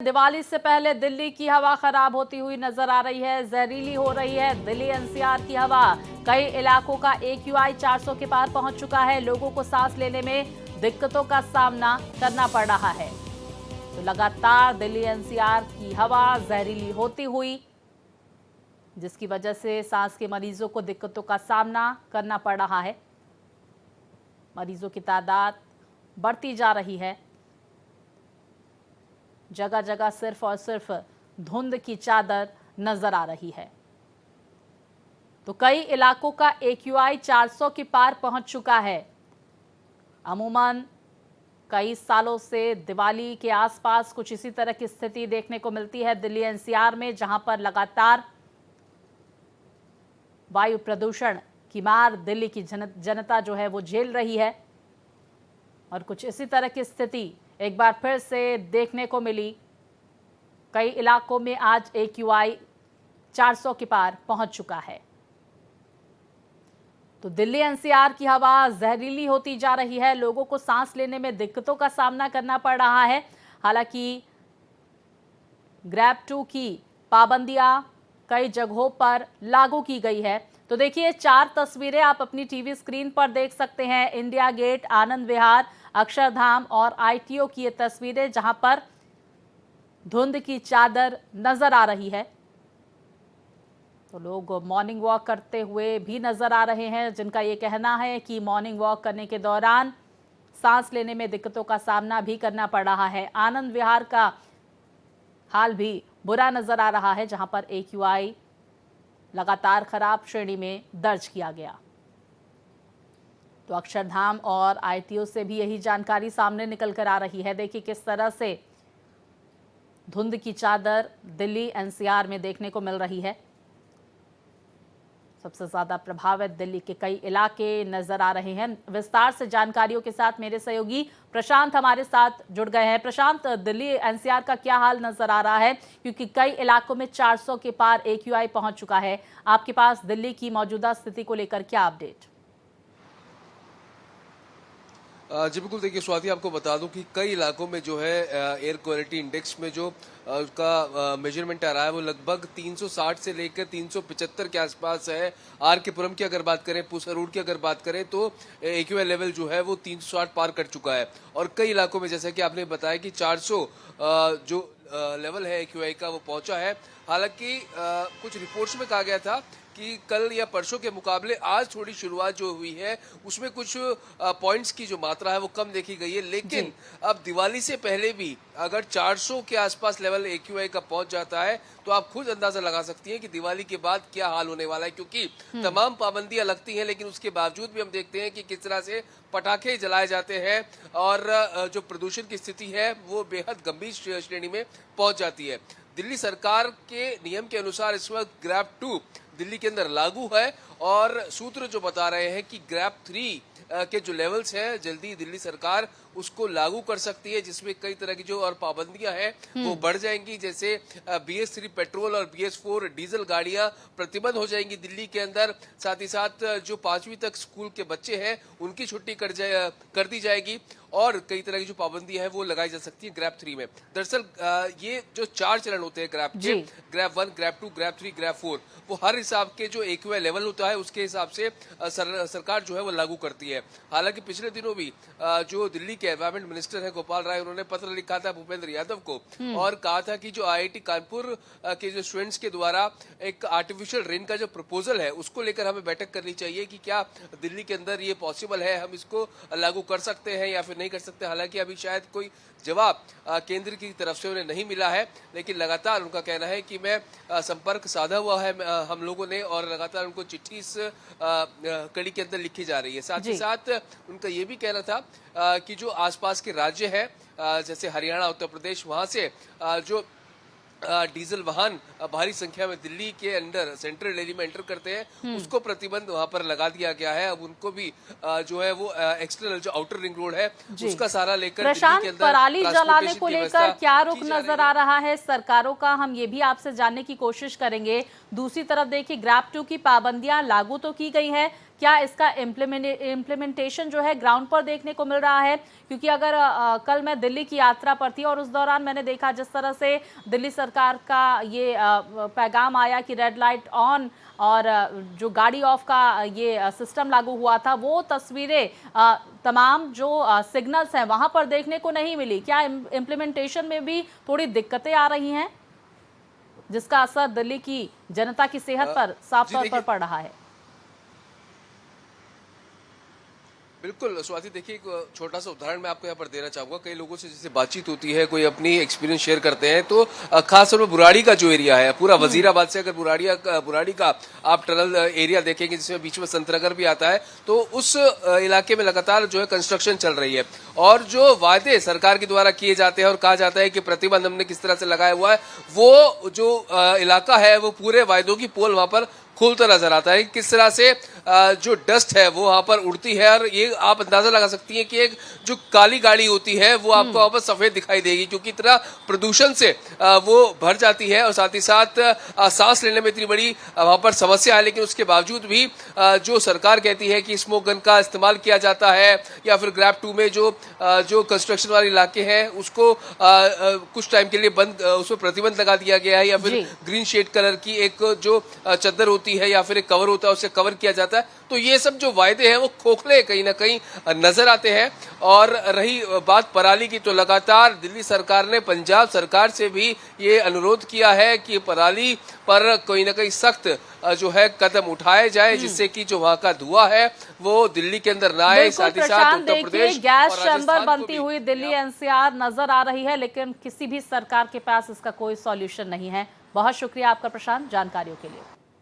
दिवाली से पहले दिल्ली की हवा खराब होती हुई नजर आ रही है, जहरीली हो रही है। दिल्ली एनसीआर की हवा कई इलाकों का AQI 400 के पार पहुंच चुका है। लोगों को सांस लेने में दिक्कतों का सामना करना पड़ रहा है। तो लगातार दिल्ली एनसीआर की हवा जहरीली होती हुई, जिसकी वजह से सांस के मरीजों को दिक्कतों का सामना करना पड़ रहा है। मरीजों की तादाद बढ़ती जा रही है। जगह जगह सिर्फ और सिर्फ धुंध की चादर नजर आ रही है। तो कई इलाकों का AQI 400 के पार पहुंच चुका है। अमूमन कई सालों से दिवाली के आसपास कुछ इसी तरह की स्थिति देखने को मिलती है दिल्ली एनसीआर में, जहां पर लगातार वायु प्रदूषण की मार दिल्ली की जनता जो है वो झेल रही है। और कुछ इसी तरह की स्थिति एक बार फिर से देखने को मिली। कई इलाकों में आज AQI 400 के पार पहुंच चुका है। तो दिल्ली एनसीआर की हवा जहरीली होती जा रही है। लोगों को सांस लेने में दिक्कतों का सामना करना पड़ रहा है। हालांकि ग्रैब 2 की पाबंदियां कई जगहों पर लागू की गई है। तो देखिए, 4 तस्वीरें आप अपनी टीवी स्क्रीन पर देख सकते हैं। इंडिया गेट, आनंद विहार, अक्षरधाम और ITO की ये तस्वीरें, जहां पर धुंध की चादर नजर आ रही है। तो लोग मॉर्निंग वॉक करते हुए भी नजर आ रहे हैं, जिनका ये कहना है कि मॉर्निंग वॉक करने के दौरान सांस लेने में दिक्कतों का सामना भी करना पड़ रहा है। आनंद विहार का हाल भी बुरा नजर आ रहा है, जहां पर AQI लगातार खराब श्रेणी में दर्ज किया गया। तो अक्षरधाम और ITO से भी यही जानकारी सामने निकल कर आ रही है। देखिए किस तरह से धुंध की चादर दिल्ली एनसीआर में देखने को मिल रही है। सबसे ज्यादा प्रभावित दिल्ली के कई इलाके नजर आ रहे हैं। विस्तार से जानकारियों के साथ मेरे सहयोगी प्रशांत हमारे साथ जुड़ गए हैं। प्रशांत, दिल्ली एनसीआर का क्या हाल नजर आ रहा है, क्योंकि कई इलाकों में 400 के पार AQI पहुंच चुका है। आपके पास दिल्ली की मौजूदा स्थिति को लेकर क्या अपडेट? जी बिल्कुल, देखिए स्वाति, आपको बता दूं कि कई इलाकों में जो है एयर क्वालिटी इंडेक्स में जो उसका मेजरमेंट आ रहा है वो लगभग 360 से लेकर 375 के आसपास है। आर के पुरम की अगर बात करें, पूसा रोड की अगर बात करें, तो AQI लेवल जो है वो 360 पार कर चुका है। और कई इलाकों में, जैसा कि आपने बताया, कि 400 जो लेवल है AQI का वो पहुंचा है। हालांकि कुछ रिपोर्ट्स में कहा गया था कि कल या परसों के मुकाबले आज थोड़ी शुरुआत जो हुई है उसमें कुछ पॉइंट्स की जो मात्रा है वो कम देखी गई है। लेकिन अब दिवाली से पहले भी अगर 400 के आसपास लेवल AQI का पहुंच जाता है तो आप खुद अंदाजा लगा सकती हैं कि दिवाली के बाद क्या हाल होने वाला है। क्योंकि तमाम पाबंदियां लगती हैं, लेकिन उसके बावजूद भी हम देखते हैं कि किस तरह से पटाखे जलाए जाते हैं और जो प्रदूषण की स्थिति है वो बेहद गंभीर श्रेणी में पहुंच जाती है। दिल्ली सरकार के नियम के अनुसार इस वक्त ग्रैब 2 दिल्ली के अंदर लागू है और सूत्र जो बता रहे हैं कि ग्रैब 3 के जो लेवल्स हैं जल्दी दिल्ली सरकार उसको लागू कर सकती है, जिसमें कई तरह की जो और पाबंदियां हैं वो बढ़ जाएंगी। जैसे BS3 पेट्रोल और BS4 डीजल गाड़ियां प्रतिबंध हो जाएंगी दिल्ली के अंदर। साथ ही साथ जो 5वीं तक स्कूल के बच्चे हैं उनकी छुट्टी कर दी जाएगी और कई तरह की जो पाबंदियां हैं वो लगाई जा सकती है ग्रैब 3 में। दरअसल ये जो 4 चरण होते हैं ग्रैब के, ग्रैब 1, ग्रैब 2, ग्रैब 3, ग्रैब 4, वो हर हिसाब के जो AQI लेवल होता है उसके हिसाब से सरकार जो है वो लागू करती है। हालांकि पिछले दिनों भी जो दिल्ली के एनवायरमेंट मिनिस्टर है गोपाल राय, उन्होंने पत्र लिखा था भूपेंद्र यादव को और कहा था कि जो IIT कानपुर के जो स्टूडेंट्स के द्वारा एक आर्टिफिशियल रेन का जो प्रपोजल है उसको लेकर हमें बैठक करनी चाहिए कि क्या दिल्ली के अंदर ये पॉसिबल है, हम इसको लागू कर सकते हैं या फिर नहीं कर सकते। हालांकि अभी शायद कोई जवाब केंद्र की तरफ से उन्हें नहीं मिला है, लेकिन लगातार उनका कहना है कि मैं संपर्क साधा हुआ है हम लोगों ने और लगातार उनको चिट्ठी इस कड़ी के अंदर लिखी जा रही है। साथ ही साथ उनका ये भी कहना था कि जो आसपास के राज्य है जैसे हरियाणा, उत्तर प्रदेश, वहां से जो डीजल वाहन भारी संख्या में दिल्ली के अंदर सेंट्रल दिल्ली में एंटर करते हैं उसको प्रतिबंध वहां पर लगा दिया गया है। अब उनको भी जो है वो एक्सटर्नल जो आउटर रिंग रोड है उसका सहारा लेकर प्रशांत, पराली जलाने को लेकर क्या रुख नजर आ रहा है सरकारों का, हम ये भी आपसे जानने की कोशिश करेंगे। दूसरी तरफ देखिए, ग्रैब 2 की पाबंदियां लागू तो की गई है, क्या इसका इम्प्लीमेंटेशन जो है ग्राउंड पर देखने को मिल रहा है? क्योंकि अगर कल मैं दिल्ली की यात्रा पर थी और उस दौरान मैंने देखा जिस तरह से दिल्ली सरकार का ये पैगाम आया कि रेड लाइट ऑन और जो गाड़ी ऑफ का ये सिस्टम लागू हुआ था, वो तस्वीरें तमाम जो सिग्नल्स हैं वहां पर देखने को नहीं मिली। क्या इम्प्लीमेंटेशन में भी थोड़ी दिक्कतें आ रही हैं जिसका असर दिल्ली की जनता की सेहत पर साफ तौर पर पड़ रहा है? बिल्कुल स्वाति, देखिए एक छोटा सा उदाहरण मैं आपको यहाँ पर देना चाहूंगा। कई लोगों से जैसे बातचीत होती है, कोई अपनी एक्सपीरियंस शेयर करते हैं, तो खास तौर पर बुराड़ी का जो एरिया है, पूरा वजीराबाद से अगर बुराड़ी का आप टनल एरिया देखेंगे जिसमें बीच में संतनगर भी आता है, तो उस इलाके में लगातार जो है कंस्ट्रक्शन चल रही है। और जो वायदे सरकार के द्वारा किए जाते हैं और कहा जाता है कि प्रतिबंध हमने किस तरह से लगाया हुआ है, वो जो इलाका है वो पूरे वायदों की पोल वहां पर खुलता नजर आता है। किस तरह से जो डस्ट है वो वहां पर उड़ती है, और ये आप अंदाजा लगा सकती हैं कि एक जो काली गाड़ी होती है वो आपको वहां पर सफेद दिखाई देगी, क्योंकि इतना प्रदूषण से वो भर जाती है। और साथ ही साथ सांस लेने में इतनी बड़ी वहां पर समस्या है, लेकिन उसके बावजूद भी जो सरकार कहती है कि स्मोक गन का इस्तेमाल किया जाता है, या फिर ग्रैब 2 में जो कंस्ट्रक्शन वाले इलाके हैं उसको कुछ टाइम के लिए बंद, उसमें प्रतिबंध लगा दिया गया है, या फिर ग्रीन शेड कलर की एक जो चद्दर होती है या फिर एक कवर होता है उससे कवर किया जाता है। तो ये सब जो वायदे हैं वो खोखले कहीं ना कहीं नजर आते हैं। और रही बात पराली की, तो लगातार दिल्ली सरकार ने पंजाब सरकार से भी ये अनुरोध किया है कि पराली पर कोई ना कोई सख्त जो है कदम उठाए जाए, जिससे कि जो वहां का धुआं है वो दिल्ली के अंदर ना आए। साथ ही साथ उत्तर प्रदेश गैस चैम्बर बनती हुई दिल्ली एनसीआर नजर आ रही है, लेकिन किसी भी सरकार के पास इसका कोई सॉल्यूशन नहीं है। बहुत शुक्रिया आपका प्रशांत जानकारियों के लिए।